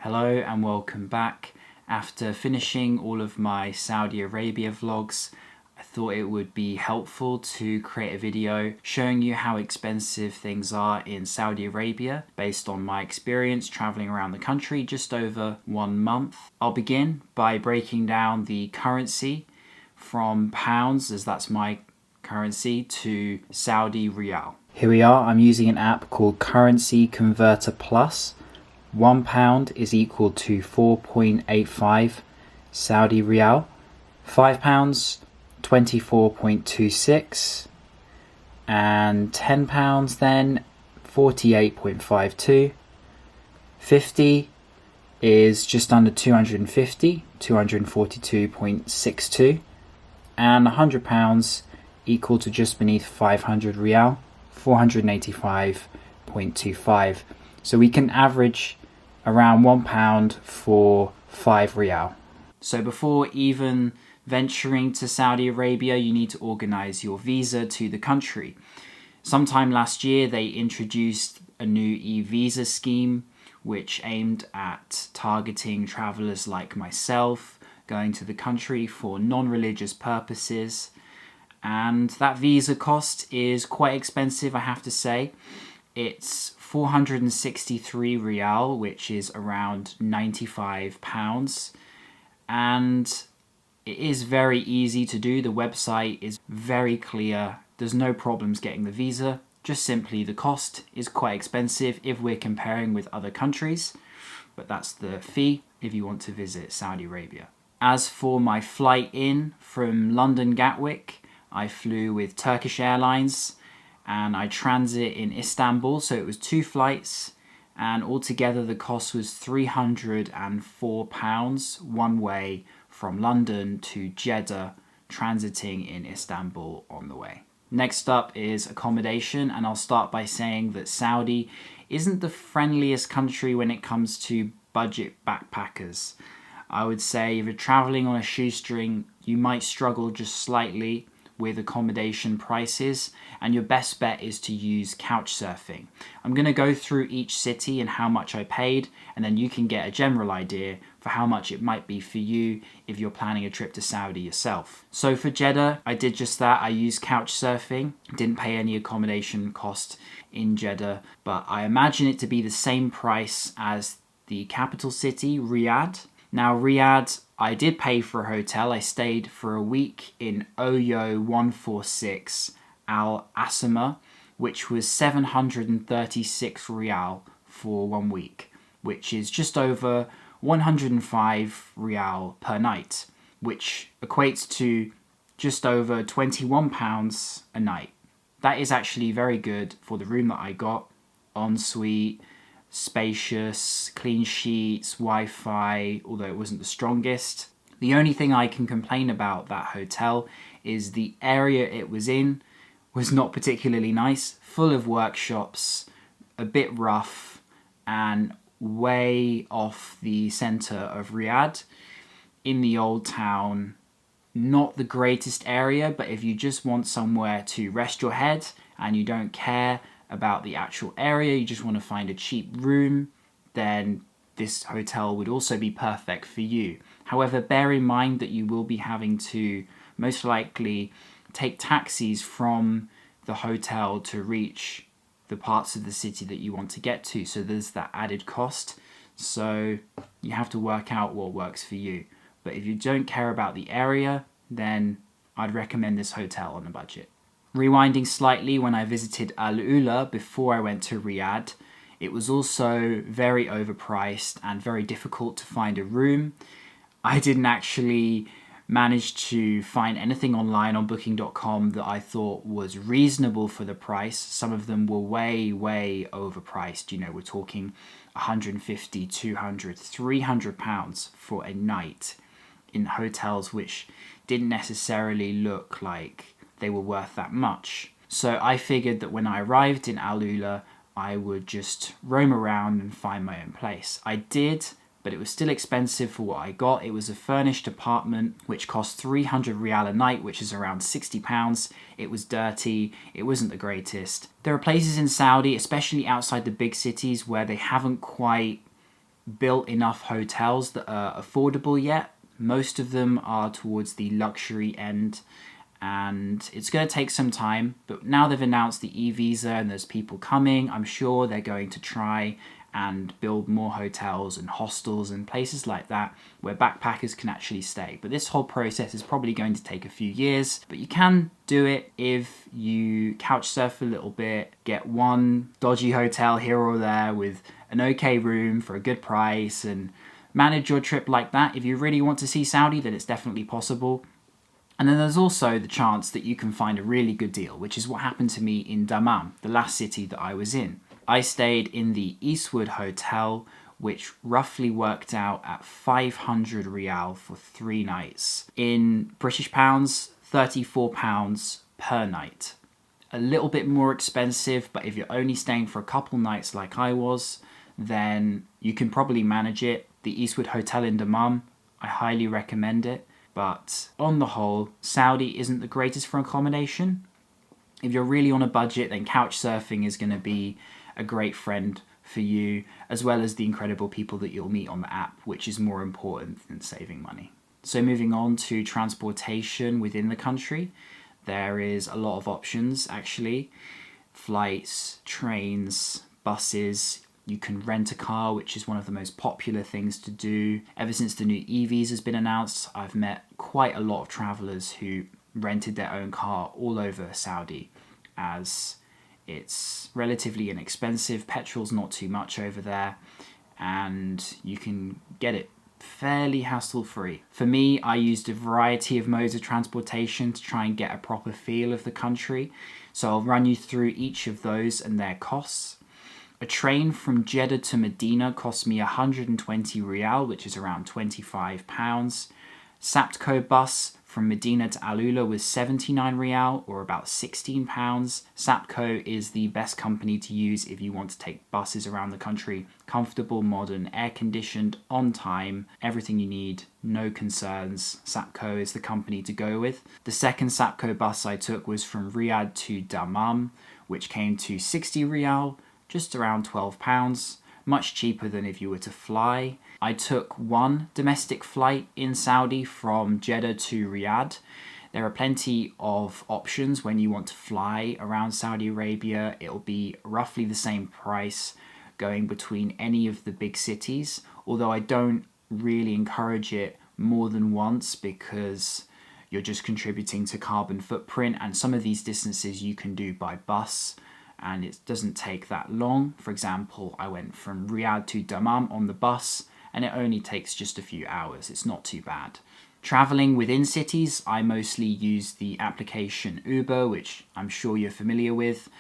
Hello and welcome back. After finishing all of my Saudi Arabia vlogs, I thought it would be helpful to create a video showing you how expensive things are in Saudi Arabia based on my experience traveling around the country just over 1 month. I'll begin by breaking down the currency from pounds, as that's my currency, to Saudi Riyal. Here we are, I'm using an app called Currency Converter Plus. £1 is equal to 4.85 Saudi Riyal, £5 24.26, and £10 then 48.52. 50 is just under 250, 242.62, and £100 equal to just beneath 500 Riyal, 485.25. So we can average around £1 for 5 Riyal. So before even venturing to Saudi Arabia, you need to organize your visa to the country. Sometime last year, they introduced a new e-visa scheme, which aimed at targeting travelers like myself, going to the country for non-religious purposes. And that visa cost is quite expensive, I have to say. It's 463 Riyal, which is around £95. And it is very easy to do. The website is very clear. There's no problems getting the visa. Just simply the cost is quite expensive if we're comparing with other countries. But that's the fee if you want to visit Saudi Arabia. As for my flight in from London Gatwick, I flew with Turkish Airlines and I transit in Istanbul, so it was 2 flights, and altogether the cost was £304 one way from London to Jeddah, transiting in Istanbul on the way. Next up is accommodation, and I'll start by saying that Saudi isn't the friendliest country when it comes to budget backpackers. I would say if you're traveling on a shoestring, you might struggle just slightly with accommodation prices, and your best bet is to use couch surfing. I'm going to go through each city and how much I paid, and then you can get a general idea for how much it might be for you if you're planning a trip to Saudi yourself. So for Jeddah, I did just that. I used couch surfing, didn't pay any accommodation cost in Jeddah, but I imagine it to be the same price as the capital city, Riyadh. Now Riyadh, I did pay for a hotel. I stayed for a week in Oyo 146 Al Asama, which was 736 Riyal for 1 week, which is just over 105 Riyal per night, which equates to just over £21 a night. That is actually very good for the room that I got, ensuite, spacious, clean sheets, Wi-Fi, although it wasn't the strongest. The only thing I can complain about that hotel is the area it was in was not particularly nice, full of workshops, a bit rough, and way off the centre of Riyadh. In the old town, not the greatest area, but if you just want somewhere to rest your head and you don't care about the actual area, you just want to find a cheap room, then this hotel would also be perfect for you. However, bear in mind that you will be having to most likely take taxis from the hotel to reach the parts of the city that you want to get to, so there's that added cost. So you have to work out what works for you. But if you don't care about the area, then I'd recommend this hotel on a budget. Rewinding slightly, when I visited Al Ula before I went to Riyadh, it was also very overpriced and very difficult to find a room. I didn't actually manage to find anything online on booking.com that I thought was reasonable for the price. Some of them were way overpriced. You know, we're talking 150, 200, 300 pounds for a night in hotels which didn't necessarily look like they were worth that much. So I figured that when I arrived in Al Ula, I would just roam around and find my own place. I did, but it was still expensive for what I got. It was a furnished apartment which cost 300 Riyal a night, which is around £60. It was dirty, it wasn't the greatest. There are places in Saudi, especially outside the big cities, where they haven't quite built enough hotels that are affordable yet. Most of them are towards the luxury end, and it's going to take some time. But now they've announced the e-visa and there's people coming, I'm sure they're going to try and build more hotels and hostels and places like that where backpackers can actually stay. But this whole process is probably going to take a few years, but you can do it if you couch surf a little bit, get one dodgy hotel here or there with an okay room for a good price, and manage your trip like that. If you really want to see Saudi, then it's definitely possible. And then there's also the chance that you can find a really good deal, which is what happened to me in Dammam, the last city that I was in. I stayed in the Eastwood Hotel, which roughly worked out at 500 Riyal for 3 nights. In British pounds, £34 per night. A little bit more expensive, but if you're only staying for a couple nights like I was, then you can probably manage it. The Eastwood Hotel in Dammam, I highly recommend it. But on the whole, Saudi isn't the greatest for accommodation. If you're really on a budget, then couch surfing is going to be a great friend for you, as well as the incredible people that you'll meet on the app, which is more important than saving money. So moving on to transportation within the country, there is a lot of options actually. Flights, trains, buses. You can rent a car, which is one of the most popular things to do. Ever since the new e-visa has been announced, I've met quite a lot of travelers who rented their own car all over Saudi, as it's relatively inexpensive. Petrol's not too much over there, and you can get it fairly hassle-free. For me, I used a variety of modes of transportation to try and get a proper feel of the country. So I'll run you through each of those and their costs. A train from Jeddah to Medina cost me 120 Riyal, which is around £25. Saptco bus from Medina to Alula was 79 Riyal, or about £16. Saptco is the best company to use if you want to take buses around the country. Comfortable, modern, air-conditioned, on time, everything you need, no concerns. Saptco is the company to go with. The second Saptco bus I took was from Riyadh to Dammam, which came to 60 Riyal, just around £12, much cheaper than if you were to fly. I took one domestic flight in Saudi from Jeddah to Riyadh. There are plenty of options when you want to fly around Saudi Arabia. It'll be roughly the same price going between any of the big cities, although I don't really encourage it more than once because you're just contributing to carbon footprint, and some of these distances you can do by bus, and it doesn't take that long. For example, I went from Riyadh to Dammam on the bus, and it only takes just a few hours. It's not too bad. Traveling within cities, I mostly use the application Uber, which I'm sure you're familiar with,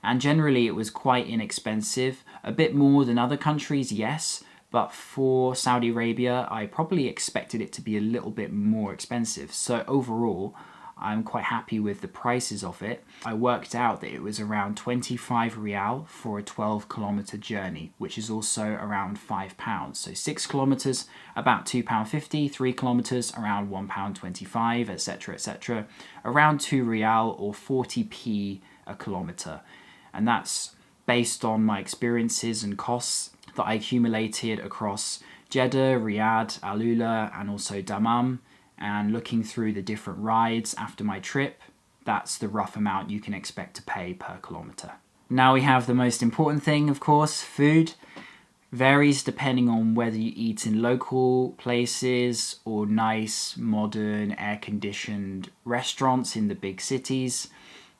and generally it was quite inexpensive. A bit more than other countries, yes, but for Saudi Arabia, I probably expected it to be a little bit more expensive. So overall, I'm quite happy with the prices of it. I worked out that it was around 25 Riyal for a 12-kilometre journey, which is also around £5. So 6 kilometres, about £2.50, 3 kilometres, around £1.25, etc, etc. Around 2 Riyal or 40p a kilometre. And that's based on my experiences and costs that I accumulated across Jeddah, Riyadh, Alula, and also Dammam. And looking through the different rides after my trip, that's the rough amount you can expect to pay per kilometre. Now we have the most important thing, of course, food. Varies depending on whether you eat in local places or nice, modern, air-conditioned restaurants in the big cities.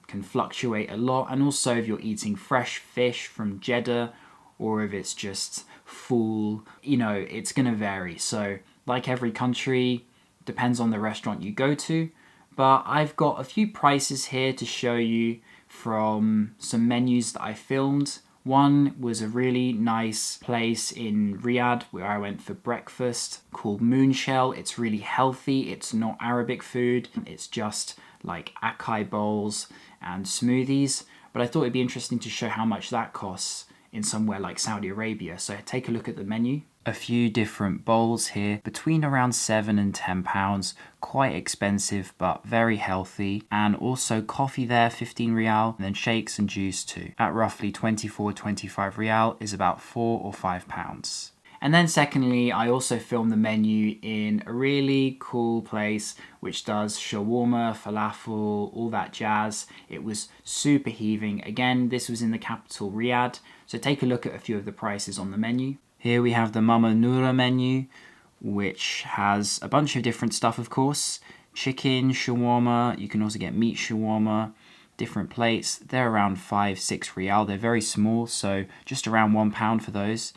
Can fluctuate a lot, and also if you're eating fresh fish from Jeddah or if it's just full, it's going to vary. So like every country, depends on the restaurant you go to, but I've got a few prices here to show you from some menus that I filmed. One was a really nice place in Riyadh where I went for breakfast called Moonshell. It's really healthy. It's not Arabic food. It's just like acai bowls and smoothies. But I thought it'd be interesting to show how much that costs in somewhere like Saudi Arabia. So take a look at the menu. A few different bowls here, between around £7 and £10, quite expensive but very healthy. And also coffee there, 15 Riyal, and then shakes and juice too. At roughly 24-25 Riyal is about £4 or £5. And then secondly, I also filmed the menu in a really cool place which does shawarma, falafel, all that jazz. It was super heaving. Again, this was in the capital Riyadh. So take a look at a few of the prices on the menu. Here we have the Mama Noura menu, which has a bunch of different stuff, of course. Chicken, shawarma, you can also get meat shawarma, different plates. They're around 5-6 riyal. They're very small, so just around £1 for those.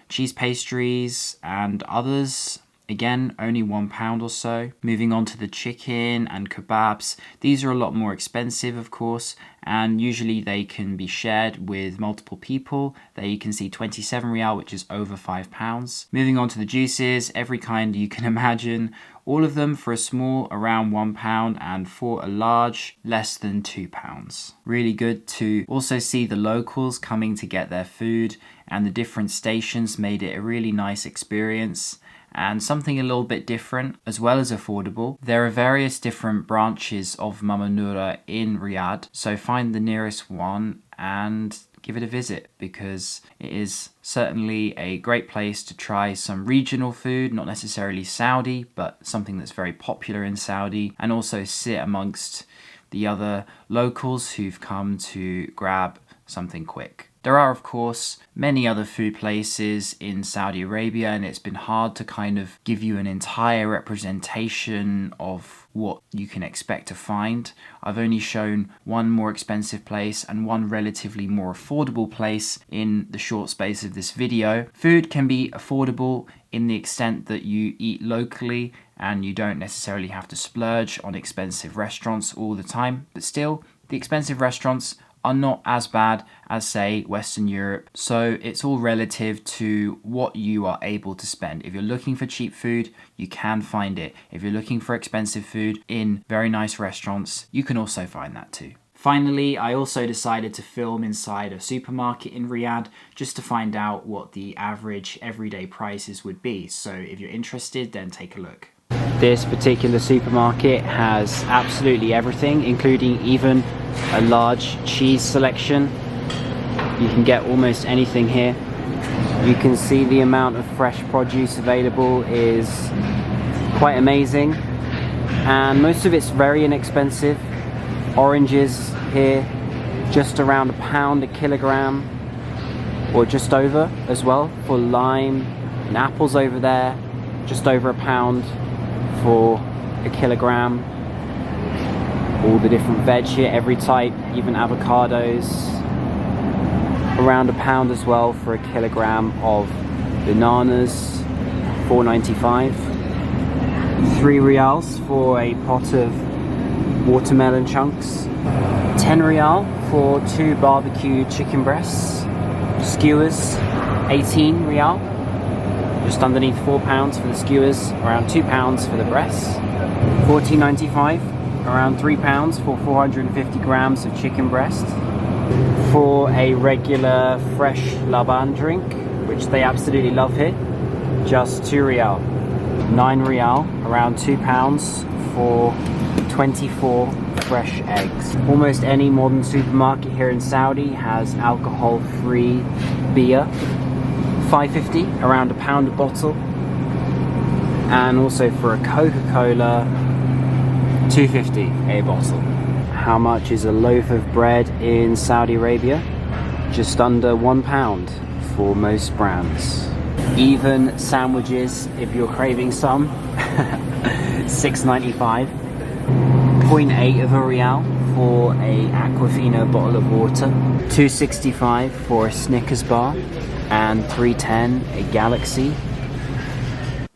Cheese pastries and others, again, only £1 or so. Moving on to the chicken and kebabs. These are a lot more expensive, of course, and usually they can be shared with multiple people. There you can see 27 riyal, which is over £5. Moving on to the juices, every kind you can imagine. All of them for a small, around £1, and for a large, less than £2. Really good to also see the locals coming to get their food, and the different stations made it a really nice experience and something a little bit different as well as affordable. There are various different branches of Mama Noura in Riyadh, so find the nearest one and give it a visit, because it is certainly a great place to try some regional food, not necessarily Saudi, but something that's very popular in Saudi, and also sit amongst the other locals who've come to grab something quick. There are, of course, many other food places in Saudi Arabia, and it's been hard to kind of give you an entire representation of what you can expect to find. I've only shown one more expensive place and one relatively more affordable place in the short space of this video. Food can be affordable in the extent that you eat locally and you don't necessarily have to splurge on expensive restaurants all the time, but still, the expensive restaurants are not as bad as, say, Western Europe. So it's all relative to what you are able to spend. If you're looking for cheap food, you can find it. If you're looking for expensive food in very nice restaurants, you can also find that too. Finally, I also decided to film inside a supermarket in Riyadh just to find out what the average everyday prices would be. So if you're interested, then take a look. This particular supermarket has absolutely everything, including even a large cheese selection. You can get almost anything here. You can see the amount of fresh produce available is quite amazing, and most of it's very inexpensive. Oranges here, just around £1 a kilogram, or just over as well for lime, and apples over there, just over £1 for a kilogram. All the different veg here, every type, even avocados, around £1 as well for a kilogram of bananas, $4.95. 3 riyals for a pot of watermelon chunks. 10 riyal for 2 barbecued chicken breasts. Skewers, 18 riyal. Just underneath £4 for the skewers, around £2 for the breasts. $14.95, around £3 for 450 grams of chicken breast. For a regular fresh laban drink, which they absolutely love here, just 2 riyal. 9 riyal, around £2 for 24 fresh eggs. Almost any modern supermarket here in Saudi has alcohol-free beer. $5.50, around £1 a bottle. And also for a Coca-Cola, $2.50 a bottle. How much is a loaf of bread in Saudi Arabia? Just under £1 for most brands. Even sandwiches, if you're craving some, $6.95. 0.8 of a riyal for a Aquafina bottle of water. $2.65 for a Snickers bar. And $3.10 a Galaxy.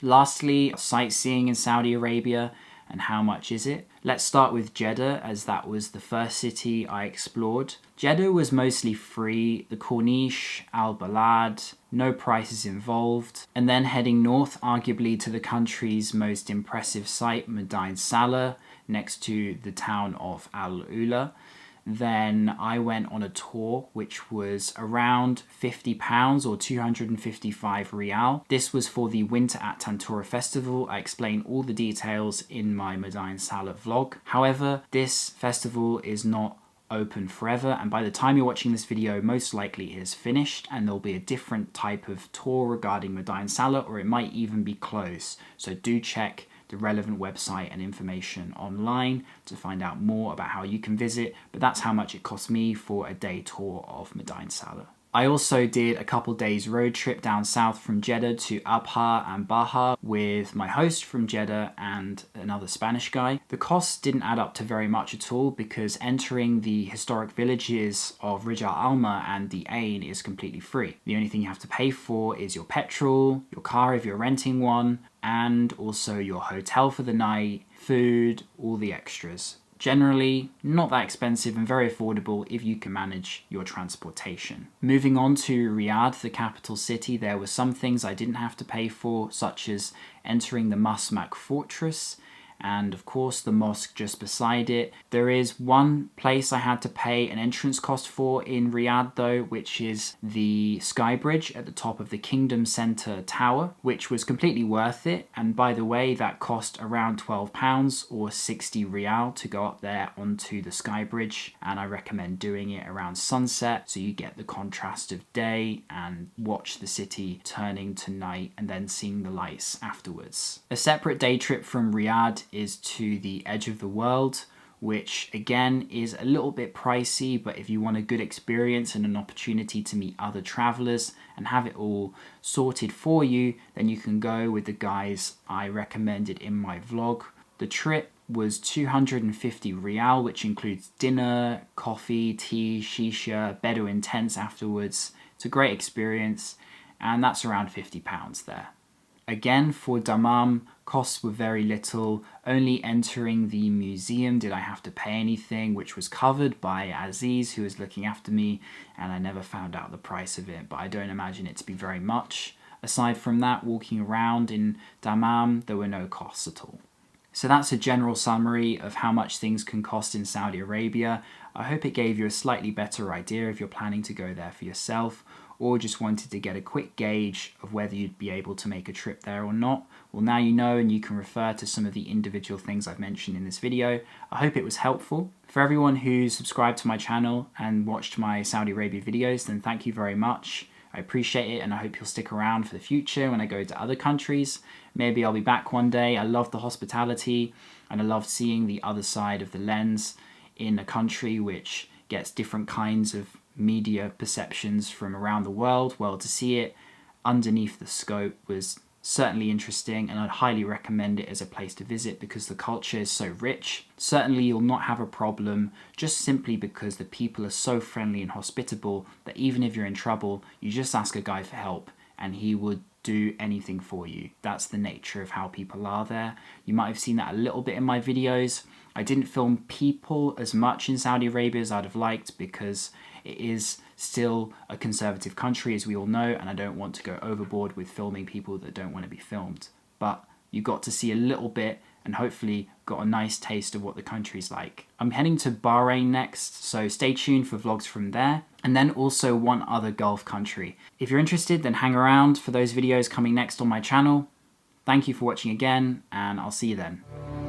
Lastly, sightseeing in Saudi Arabia, and how much is it? Let's start with Jeddah, as that was the first city I explored. Jeddah was mostly free, the Corniche, Al Balad, no prices involved. And then heading north, arguably to the country's most impressive site, Madain Salah, next to the town of Al Ula. Then I went on a tour which was around £50 or 255 riyal. This was for the Winter at Tantura festival. I explain all the details in my Madain Salah vlog. However, this festival is not open forever, and by the time you're watching this video, most likely it is finished and there'll be a different type of tour regarding Madain Salah, or it might even be closed. So do check the relevant website and information online to find out more about how you can visit, but that's how much it cost me for a day tour of Madain Salah. I also did a couple days road trip down south from Jeddah to Abha and Baha with my host from Jeddah and another Spanish guy. The costs didn't add up to very much at all because entering the historic villages of Riyadh Alma and the Ain is completely free. The only thing you have to pay for is your petrol, your car if you're renting one, and also your hotel for the night, food, all the extras. Generally, not that expensive and very affordable if you can manage your transportation. Moving on to Riyadh, the capital city, there were some things I didn't have to pay for, such as entering the Masmak fortress and of course the mosque just beside it. There is one place I had to pay an entrance cost for in Riyadh though, which is the Sky Bridge at the top of the Kingdom Centre Tower, which was completely worth it. And by the way, that cost around £12 or 60 Riyal to go up there onto the Sky Bridge, and I recommend doing it around sunset so you get the contrast of day and watch the city turning to night and then seeing the lights afterwards. A separate day trip from Riyadh is to the edge of the world, which again is a little bit pricey, but if you want a good experience and an opportunity to meet other travelers and have it all sorted for you, then you can go with the guys I recommended in my vlog. The trip was 250 Riyal, which includes dinner, coffee, tea, shisha, Bedouin tents afterwards. It's a great experience, and that's around £50 there. Again, for Dammam, costs were very little. Only entering the museum did I have to pay anything, which was covered by Aziz, who was looking after me, and I never found out the price of it, but I don't imagine it to be very much. Aside from that, walking around in Dammam, there were no costs at all. So that's a general summary of how much things can cost in Saudi Arabia. I hope it gave you a slightly better idea if you're planning to go there for yourself, or just wanted to get a quick gauge of whether you'd be able to make a trip there or not. Well, now you know, and you can refer to some of the individual things I've mentioned in this video. I hope it was helpful. For everyone who's subscribed to my channel and watched my Saudi Arabia videos, then thank you very much. I appreciate it, and I hope you'll stick around for the future when I go to other countries. Maybe I'll be back one day. I love the hospitality, and I love seeing the other side of the lens in a country which gets different kinds of media perceptions from around the world. Well, to see it underneath the scope was certainly interesting, and I'd highly recommend it as a place to visit because the culture is so rich. Certainly you'll not have a problem, just simply because the people are so friendly and hospitable that even if you're in trouble, you just ask a guy for help and he would do anything for you. That's the nature of how people are there. You might have seen that a little bit in my videos. I didn't film people as much in Saudi Arabia as I'd have liked because it is still a conservative country, as we all know, and I don't want to go overboard with filming people that don't want to be filmed. But you got to see a little bit and hopefully got a nice taste of what the country's like. I'm heading to Bahrain next, so stay tuned for vlogs from there, and then also one other Gulf country. If you're interested, then hang around for those videos coming next on my channel. Thank you for watching again, and I'll see you then.